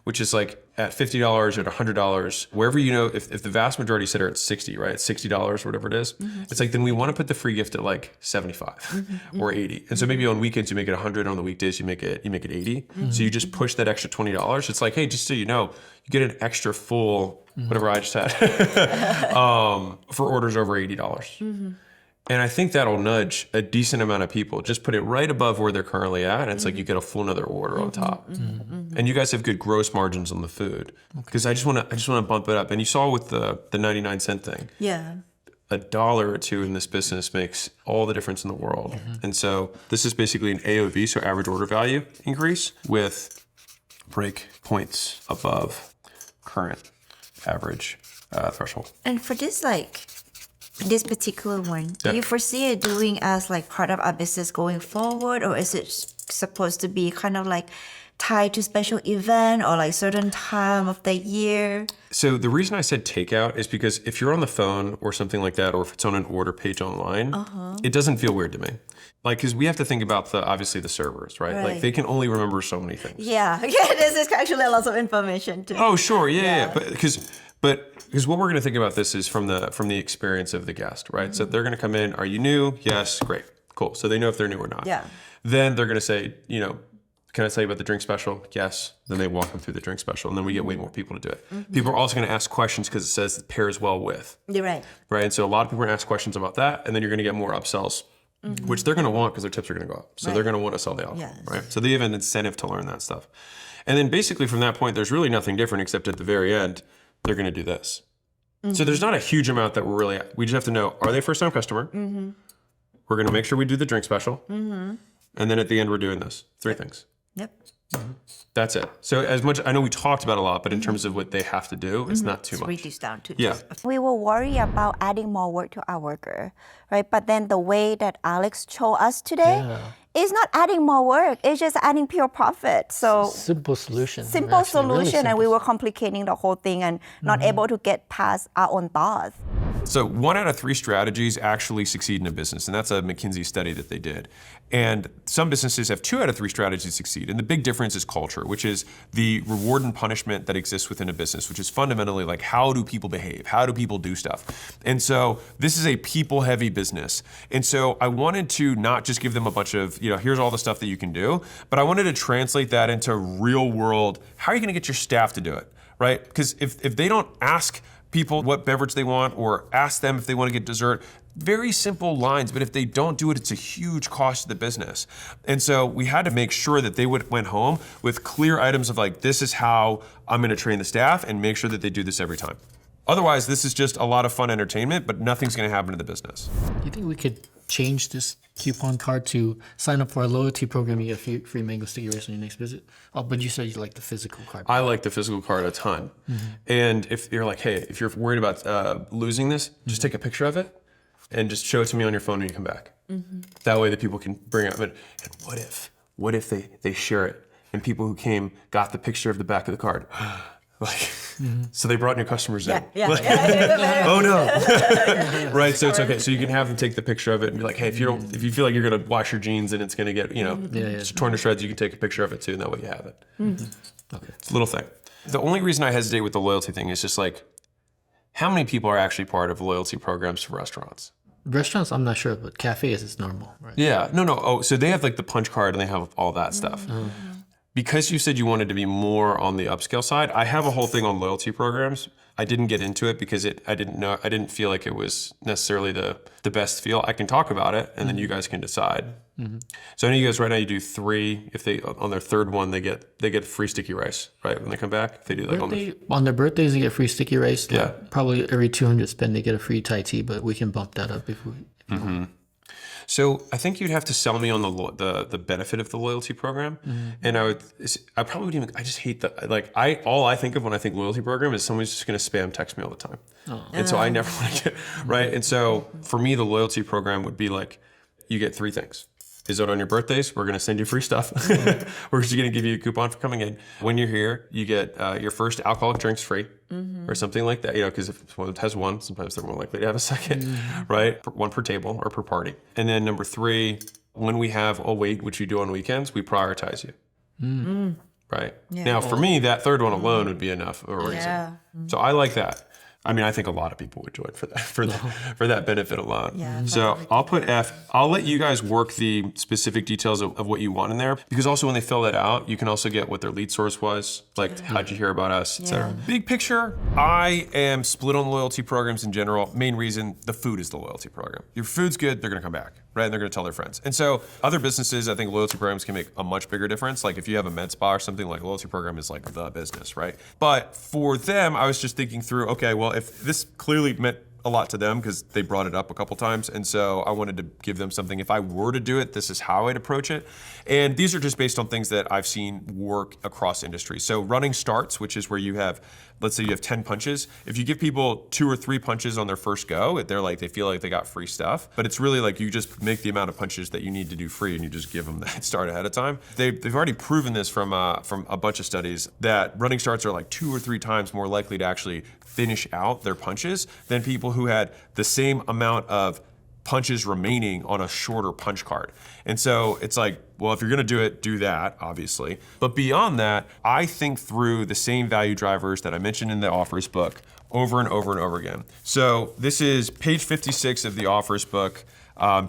Which is like at $50 or at $100, wherever, if the vast majority sit are at 60, right? $60 or whatever it is, it's like, then we want to put the free gift at like 75 or 80. And so maybe on weekends, you make it 100, on the weekdays, you make it 80. So you just push that extra $20. It's like, hey, just so you know, you get an extra full, whatever I just had, for orders over $80. And I think that'll nudge a decent amount of people. Just put it right above where they're currently at, and it's like you get a full another order on top. And you guys have good gross margins on the food, because I just want to bump it up. And you saw with the 99-cent thing, Yeah. $1 or $2 in this business makes all the difference in the world. And so this is basically an AOV, so average order value increase, with break points above current average threshold. And for this, like, this particular one, Yeah. do you foresee it doing as like part of our business going forward, or is it supposed to be kind of like tied to special event or like certain time of the year? So the reason I said takeout is because if you're on the phone or something like that, or if it's on an order page online, it doesn't feel weird to me. Like, because we have to think about obviously the servers, right? Like Right. they can only remember so many things. Yeah, yeah, this is actually a lot of information too. Oh, sure, yeah. But because what we're going to think about this is from the experience of the guest, right? So they're going to come in. Are you new? Yes, great, cool. So they know if they're new or not. Yeah. Then they're going to say, can I tell you about the drink special? Yes. Then they walk them through the drink special, and then we get way more people to do it. People are also going to ask questions because it says it pairs well with. You're right. Right. And so a lot of people are going to ask questions about that, and then you're going to get more upsells, which they're going to want because their tips are going to go up. So they're going to want to sell the alcohol. Yes. Right. So they have an incentive to learn that stuff. And then basically from that point, there's really nothing different except at the very end, they're going to do this. So there's not a huge amount that we just have to know, are they a first time customer? We're going to make sure we do the drink special. And then at the end, we're doing this. 3 things. Yep. That's it. So as much, I know we talked about a lot, but in terms of what they have to do, it's not too much. Reduce down to Yeah. We will worry about adding more work to our worker, right? But then the way that Alex showed us today is not adding more work. It's just adding pure profit. So Simple solution. simple Actually, really solution, and we simple. were complicating the whole thing and not able to get past our own thoughts. So 1 out of 3 strategies actually succeed in a business, and that's a McKinsey study that they did. And some businesses have 2 out of 3 strategies succeed. And the big difference is culture, which is the reward and punishment that exists within a business, which is fundamentally like, how do people behave? How do people do stuff? And so this is a people-heavy business. And so I wanted to not just give them a bunch of, here's all the stuff that you can do, but I wanted to translate that into real world. How are you going to get your staff to do it, right? Because if they don't ask people what beverage they want or ask them if they want to get dessert, very simple lines, but if they don't do it, it's a huge cost to the business. And so we had to make sure that they went home with clear items of like, this is how I'm going to train the staff, and make sure that they do this every time. Otherwise, this is just a lot of fun entertainment, but nothing's going to happen to the business. Do you think we could change this coupon card to sign up for our loyalty program? You get free mango sticky rice on your next visit. Oh, but you said you like the physical card. I like the physical card a ton. And if you're like, hey, if you're worried about losing this, just take a picture of it and just show it to me on your phone when you come back. That way that people can bring it up. And what if they share it and people who came got the picture of the back of the card? Like, so they brought new customers in. Like, oh no. Right. So it's okay. So you can have them take the picture of it and be like, hey, if you feel like you're gonna wash your jeans and it's gonna get, it's torn to shreds, you can take a picture of it too, and that way you have it. Okay. It's a little thing. The only reason I hesitate with the loyalty thing is just like, how many people are actually part of loyalty programs for restaurants? Restaurants, I'm not sure, but cafes is normal, right? Yeah. No. Oh, so they have like the punch card and they have all that stuff. Because you said you wanted to be more on the upscale side, I have a whole thing on loyalty programs. I didn't get into it because I didn't feel like it was necessarily the best feel. I can talk about it, and then you guys can decide. So I know you guys right now, you do 3. If they on their 3rd one, they get free sticky rice, right? When they come back, if they do like On their birthdays, they get free sticky rice. Yeah. Probably every 200 spend, they get a free Thai tea, but we can bump that up if we want. So I think you'd have to sell me on the benefit of the loyalty program, and I probably wouldn't even. I just hate all I think of when I think loyalty program is someone's just going to spam text me all the time, and so I never want to get right. And so for me, the loyalty program would be like, you get 3 things. Is it on your birthdays? We're going to send you free stuff. We're just going to give you a coupon for coming in. When you're here, you get your first alcoholic drinks free or something like that. Because if one has one, sometimes they're more likely to have a second, right? 1 per table or per party. And then number 3, when we have a wait, which you do on weekends, we prioritize you. Right? Now, for me, that 3rd one alone would be enough of a reason. So I like that. I mean, I think a lot of people would do it for that, for that benefit alone. Yeah, So I'll put F. I'll let you guys work the specific details of what you want in there, because also when they fill that out, you can also get what their lead source was, like how'd you hear about us, etc. Big picture, I am split on loyalty programs in general. Main reason, the food is the loyalty program. Your food's good, they're gonna come back, right? And they're gonna tell their friends. And so other businesses, I think loyalty programs can make a much bigger difference. Like if you have a med spa or something, like a loyalty program is like the business, right? But for them, I was just thinking through, okay, well, if this clearly meant a lot to them because they brought it up a couple times, and so I wanted to give them something. If I were to do it, this is how I'd approach it. And these are just based on things that I've seen work across industries. So running starts, which is where you have, let's say you have 10 punches. If you give people 2 or 3 punches on their first go, they feel like they got free stuff. But it's really like you just make the amount of punches that you need to do free, and you just give them that start ahead of time. They've already proven this from a bunch of studies that running starts are like 2 or 3 times more likely to actually finish out their punches than people who had the same amount of punches remaining on a shorter punch card. And so it's like, well, if you're gonna do it, do that, obviously. But beyond that, I think through the same value drivers that I mentioned in the offers book over and over and over again. So this is page 56 of the offers book.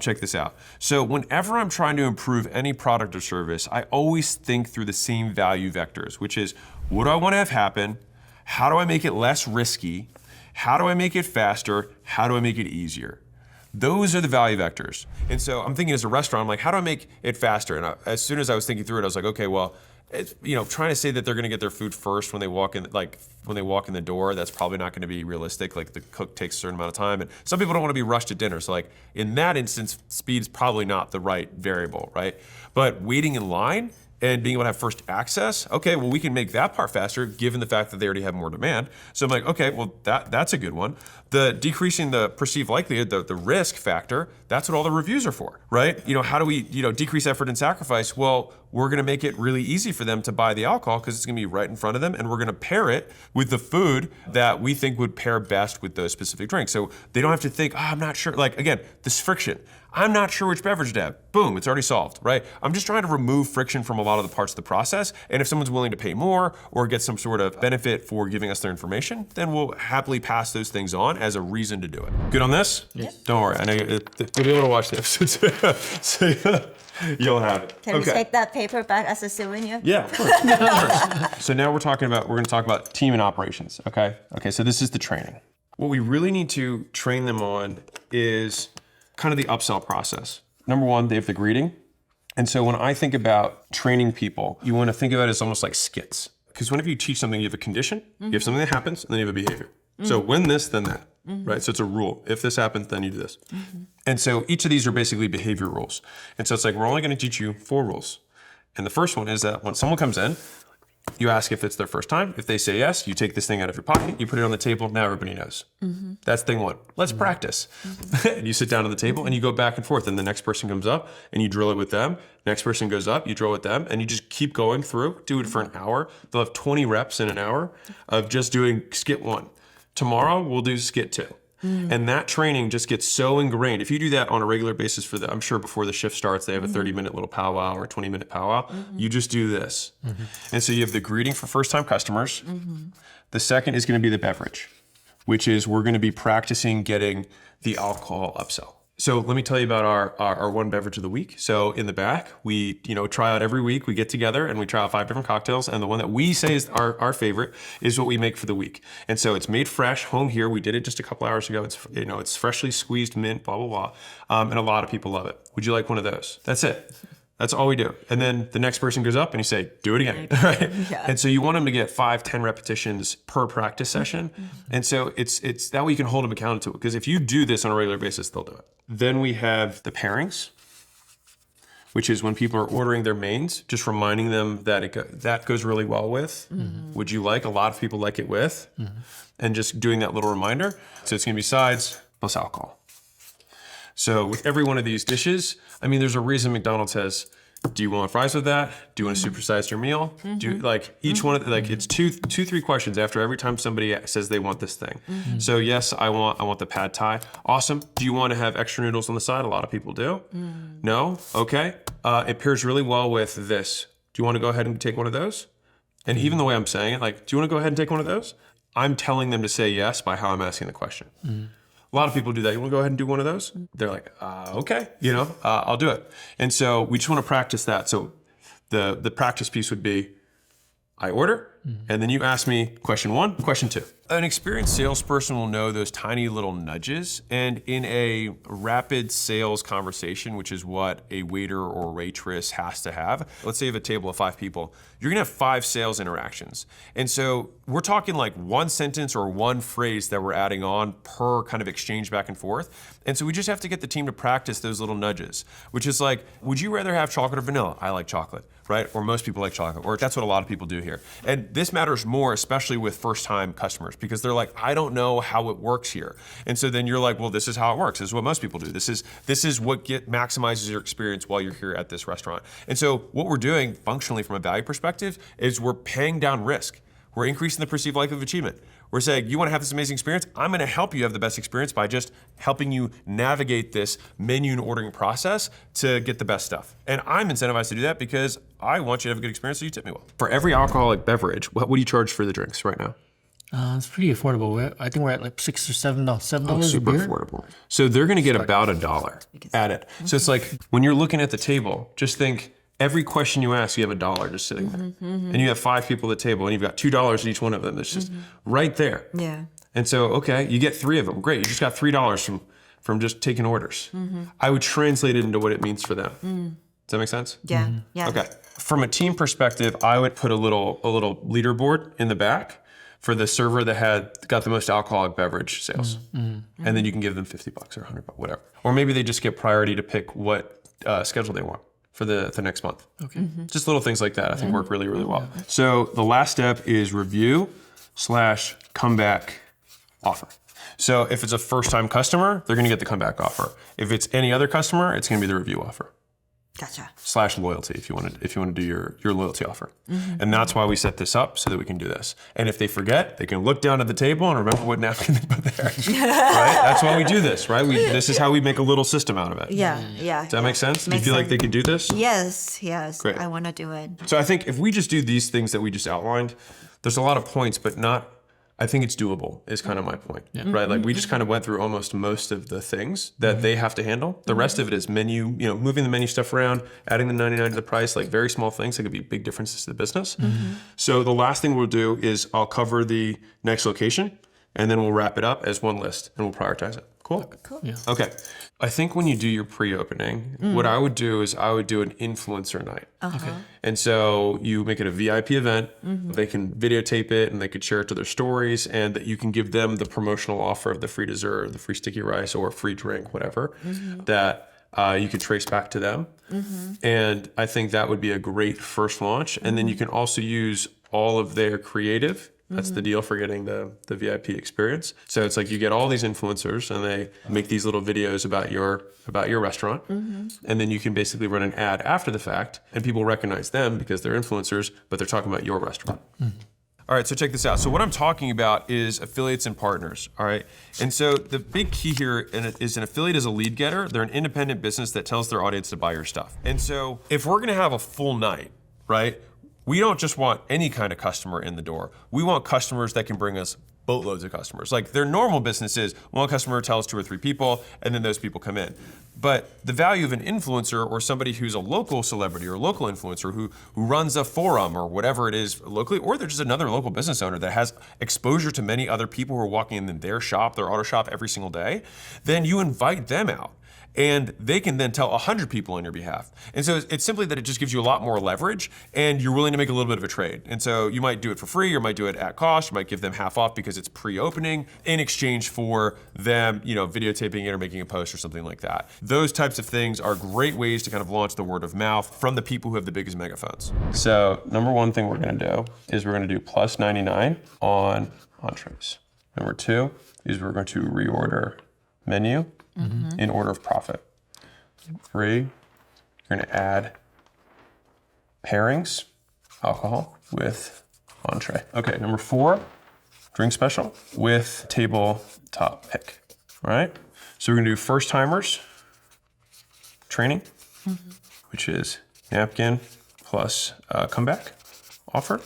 Check this out. So whenever I'm trying to improve any product or service, I always think through the same value vectors, which is, what do I wanna have happen? How do I make it less risky? How do I make it faster? How do I make it easier? Those are the value vectors. And so I'm thinking as a restaurant, I'm like, how do I make it faster? And as soon as I was thinking through it, I was like, okay, well, it's, trying to say that they're going to get their food first when they walk in, the door, that's probably not going to be realistic. Like the cook takes a certain amount of time, and some people don't want to be rushed at dinner. So like in that instance, speed's probably not the right variable, right? But waiting in line and being able to have first access, okay, well, we can make that part faster given the fact that they already have more demand. So I'm like, okay, well, that's a good one. The decreasing the perceived likelihood, the risk factor, that's what all the reviews are for, right? How do we, decrease effort and sacrifice? Well, we're gonna make it really easy for them to buy the alcohol because it's gonna be right in front of them, and we're gonna pair it with the food that we think would pair best with those specific drinks. So they don't have to think, I'm not sure. Like, again, this friction. I'm not sure which beverage to have. Boom, it's already solved, right? I'm just trying to remove friction from a lot of the parts of the process. And if someone's willing to pay more or get some sort of benefit for giving us their information, then we'll happily pass those things on as a reason to do it. Good on this? Yep. Don't worry, I know you'll be able to watch the episodes. So you'll have it. Can we take that paper back as a souvenir? Yeah, of course. Of course. So now we're going to talk about team and operations, okay? Okay, so this is the training. What we really need to train them on is kind of the upsell process. Number one, they have the greeting. And so when I think about training people, you want to think about it as almost like skits. Because whenever you teach something, you have a condition, you have something that happens, and then you have a behavior. So when this, then that, right? So it's a rule. If this happens, then you do this. And so each of these are basically behavior rules. And so it's like, we're only going to teach you 4 rules. And the first one is that when someone comes in, you ask if it's their first time. If they say yes, you take this thing out of your pocket, you put it on the table, now everybody knows. That's thing 1. Let's practice. And you sit down at the table and you go back and forth, and the next person comes up and you drill it with them. Next person goes up, you drill with them, and you just keep going through, do it for an hour. They'll have 20 reps in an hour of just doing skit 1. Tomorrow, we'll do skit 2. And that training just gets so ingrained. If you do that on a regular basis I'm sure before the shift starts, they have a 30-minute little powwow or a 20-minute powwow. You just do this. And so you have the greeting for first-time customers. The second is going to be the beverage, which is we're going to be practicing getting the alcohol upsell. So let me tell you about our one beverage of the week. So in the back, we try out every week. We get together and we try out 5 different cocktails. And the one that we say is our favorite is what we make for the week. And so it's made fresh, home here. We did it just a couple hours ago. It's freshly squeezed mint, blah, blah, blah. And a lot of people love it. Would you like one of those? That's it. That's all we do. And then the next person goes up and you say, do it again, right? Yeah. And so you want them to get 5-10 repetitions per practice session. And so it's that way you can hold them accountable to it. Because if you do this on a regular basis, they'll do it. Then we have the pairings, which is when people are ordering their mains, just reminding them that that goes really well with. Would you like? A lot of people like it with. And just doing that little reminder. So it's gonna be sides plus alcohol. So with every one of these dishes, there's a reason McDonald's has, do you want fries with that? Do you want to supersize your meal? Do you, each one of it's 2-3 questions after every time somebody says they want this thing. So yes, I want the pad thai. Awesome. Do you want to have extra noodles on the side? A lot of people do. No? Okay. It pairs really well with this. Do you want to go ahead and take one of those? And even the way I'm saying it, do you want to go ahead and take one of those? I'm telling them to say yes by how I'm asking the question. A lot of people do that. You want to go ahead and do one of those? They're like, okay, I'll do it. And so we just want to practice that. So the practice piece would be, I order, and then you ask me question 1, question 2. An experienced salesperson will know those tiny little nudges, and in a rapid sales conversation, which is what a waiter or waitress has to have, let's say you have a table of 5 people, you're gonna have 5 sales interactions. And so we're talking like 1 sentence or 1 phrase that we're adding on per kind of exchange back and forth. And so we just have to get the team to practice those little nudges, which is like, would you rather have chocolate or vanilla? I like chocolate, right? Or most people like chocolate, or that's what a lot of people do here. And this matters more, especially with first-time customers, because they're like, I don't know how it works here. And so then you're like, well, this is how it works. This is what most people do. This is what maximizes your experience while you're here at this restaurant. And so what we're doing functionally from a value perspective is we're paying down risk. We're increasing the perceived likelihood of achievement. We're saying, you want to have this amazing experience? I'm going to help you have the best experience by just helping you navigate this menu and ordering process to get the best stuff. And I'm incentivized to do that because I want you to have a good experience, so you tip me well. For every alcoholic beverage, what do you charge for the drinks right now? It's pretty affordable. I think we're at like $6 or $7 a Super beer. affordable. So they're going to get about $1 added. So it's like when you're looking at the table, just think, every question you ask, you have $1 just sitting there. And you have 5 people at the table, and you've got $2 in each one of them. It's just right there. Yeah. And so, okay, you get 3 of them. Great. You just got $3 from just taking orders. I would translate it into what it means for them. Does that make sense? Yeah. Yeah. Okay. From a team perspective, I would put a little leaderboard in the back for the server that got the most alcoholic beverage sales. And then you can give them $50 or $100, whatever. Or maybe they just get priority to pick what schedule they want for the next month. Okay. Just little things like that I think work really, really well. So the last step is review/comeback offer. So if it's a first-time customer, they're gonna get the comeback offer. If it's any other customer, it's gonna be the review offer. Gotcha. /loyalty if you want to do your loyalty offer. And that's why we set this up so that we can do this. And if they forget, they can look down at the table and remember what napkin they put there. Right? That's why we do this, right? This is how we make a little system out of it. Yeah. Yeah. Does that make sense? Do you Makes feel like sense. they could do this? Yes. Great. I want to do it. So I think if we just do these things that we just outlined, there's a lot of points, but I think it's doable is kind of my point, right? Like we just kind of went through almost most of the things that they have to handle. The rest of it is menu, moving the menu stuff around, adding the 99 to the price, like very small things that could be big differences to the business. So the last thing we'll do is I'll cover the next location and then we'll wrap it up as one list and we'll prioritize it. Cool? Yeah. Okay. I think when you do your pre-opening, what I would do is I would do an influencer night. Okay. And so you make it a VIP event. They can videotape it and they could share it to their stories, and that you can give them the promotional offer of the free dessert, the free sticky rice, or a free drink, whatever, that you could trace back to them. And I think that would be a great first launch. And then you can also use all of their creative. That's the deal for getting the VIP experience. So it's like you get all these influencers and they make these little videos about your restaurant. And then you can basically run an ad after the fact and people recognize them because they're influencers, but they're talking about your restaurant. All right, so check this out. So what I'm talking about is affiliates and partners, all right? And so the big key here is an affiliate is a lead getter. They're an independent business that tells their audience to buy your stuff. And so if we're gonna have a full night, right? We don't just want any kind of customer in the door. We want customers that can bring us boatloads of customers. Like their normal business is one customer tells 2 or 3 people and then those people come in. But the value of an influencer or somebody who's a local celebrity or local influencer who runs a forum or whatever it is locally, or they're just another local business owner that has exposure to many other people who are walking in their shop, their auto shop every single day, then you invite them out. And they can then tell 100 people on your behalf. And so it's simply that it just gives you a lot more leverage and you're willing to make a little bit of a trade. And so you might do it for free, or might do it at cost, you might give them half off because it's pre-opening in exchange for them, videotaping it or making a post or something like that. Those types of things are great ways to kind of launch the word of mouth from the people who have the biggest megaphones. So number 1 thing we're gonna do is we're gonna do plus 99 on entrees. Number 2 is we're going to reorder menu in order of profit. 3, you're gonna add pairings, alcohol with entree. Okay, number 4, drink special with table top pick, all right? So we're gonna do first timers training, which is napkin plus comeback offer.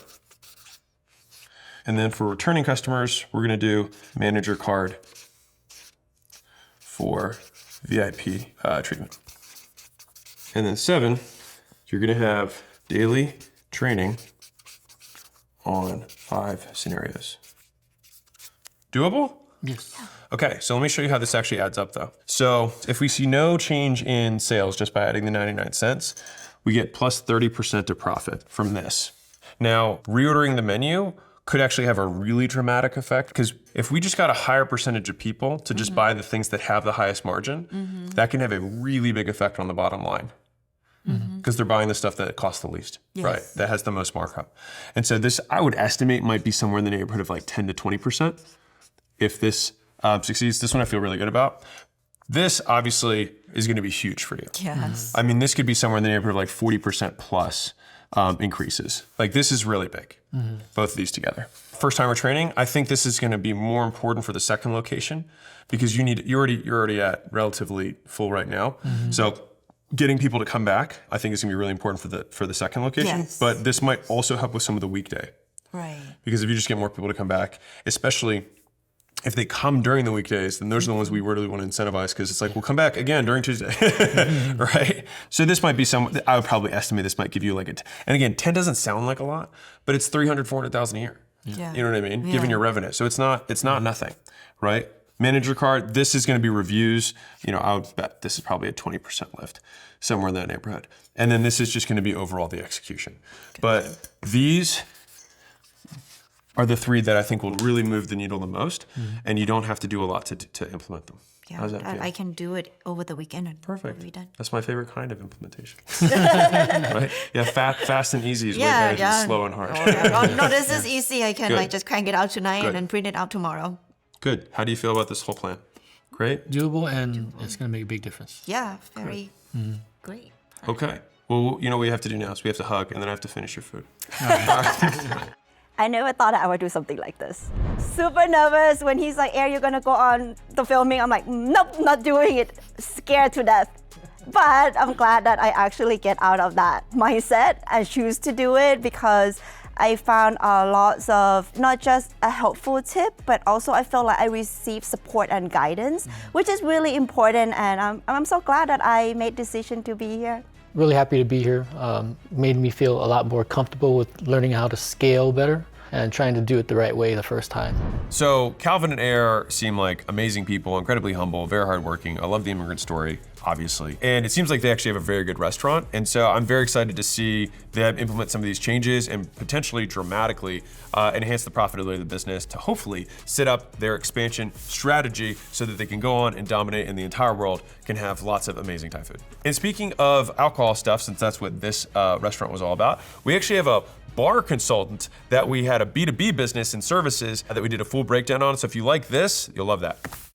And then for returning customers, we're gonna do manager card for VIP treatment. And then 7, you're gonna have daily training on 5 scenarios. Doable? Yes. Okay, so let me show you how this actually adds up though. So if we see no change in sales just by adding the 99 cents, we get plus 30% of profit from this. Now, reordering the menu could actually have a really dramatic effect, because if we just got a higher percentage of people to just buy the things that have the highest margin, that can have a really big effect on the bottom line. Because they're buying the stuff that costs the least, right? That has the most markup. And so this, I would estimate, might be somewhere in the neighborhood of like 10 to 20%. If this succeeds, this one I feel really good about. This obviously is gonna be huge for you. Yes. I mean, this could be somewhere in the neighborhood of like 40% plus increases. Like this is really big, both of these together. First timer training, I think this is gonna be more important for the second location, because you're already at relatively full right now. So getting people to come back, I think is gonna be really important for the second location. Yes. But this might also help with some of the weekday. Right. Because if you just get more people to come back, especially if they come during the weekdays, then those are the ones we really want to incentivize, because it's like, we'll come back again during Tuesday, right? So this might be I would probably estimate this might give you like and again, 10 doesn't sound like a lot, but it's 300, 400,000 a year. Yeah. You know what I mean? Given your revenue. So it's not nothing, right? Manager card, this is going to be reviews. You know, I would bet this is probably a 20% lift, somewhere in that neighborhood. And then this is just going to be overall the execution. But these are the 3 that I think will really move the needle the most, and you don't have to do a lot to implement them. Yeah, How's that feel? I can do it over the weekend and Perfect. we'll be done. That's my favorite kind of implementation. Right? Yeah, fast and easy is way better than slow and hard. No, this is easy. I can Good. like just crank it out tonight Good. and then print it out tomorrow. Good. How do you feel about this whole plan? Great? Doable, and it's going to make a big difference. Yeah, very great. Okay. Well, you know what we have to do now is we have to hug, and then I have to finish your food. I never thought I would do something like this. Super nervous when he's like, "Are you gonna go on the filming?" I'm like, "Nope, not doing it." Scared to death. But I'm glad that I actually get out of that mindset and choose to do it, because I found lots of not just a helpful tip, but also I feel like I received support and guidance, which is really important. And I'm so glad that I made decision to be here. Really happy to be here. Made me feel a lot more comfortable with learning how to scale better and trying to do it the right way the first time. So Calvin and Air seem like amazing people, incredibly humble, very hardworking. I love the immigrant story, obviously. And it seems like they actually have a very good restaurant. And so I'm very excited to see them implement some of these changes and potentially dramatically enhance the profitability of the business to hopefully set up their expansion strategy so that they can go on and dominate in the entire world, can have lots of amazing Thai food. And speaking of alcohol stuff, since that's what this restaurant was all about, we actually have a bar consultant that we had a B2B business and services that we did a full breakdown on. So if you like this, you'll love that.